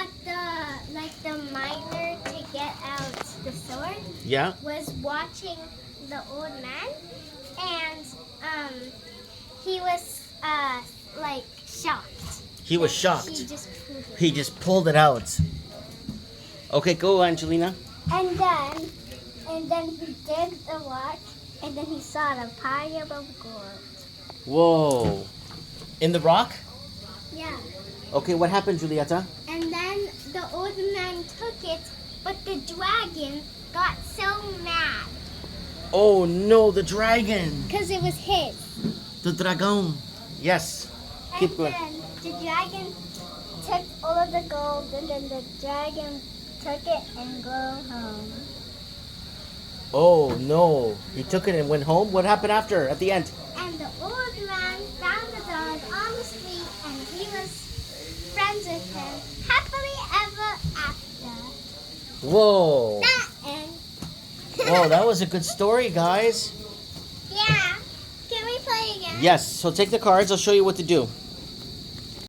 But the miner to get out the sword Yeah. was watching the old man, and he was like shocked. He was that shocked. He just pulled it. He just pulled it out. Okay, go, Angelina. And then he digged the rock, and then he saw the pile of gold. Whoa. In the rock? Yeah. Okay, what happened, Julieta? And then the old man took it, but the dragon got so mad Oh no, the dragon. because it was his. The dragon. Yes. Keep And going. then the dragon took all of the gold, and then the dragon took it and go home. Oh no. He took it and went home? What happened after, at the end? And the old man found the dog on the street, and he was friends with him happily ever after. Whoa. That end. Whoa, that was a good story, guys. Yeah. Can we play again? Yes, so take the cards. I'll show you what to do.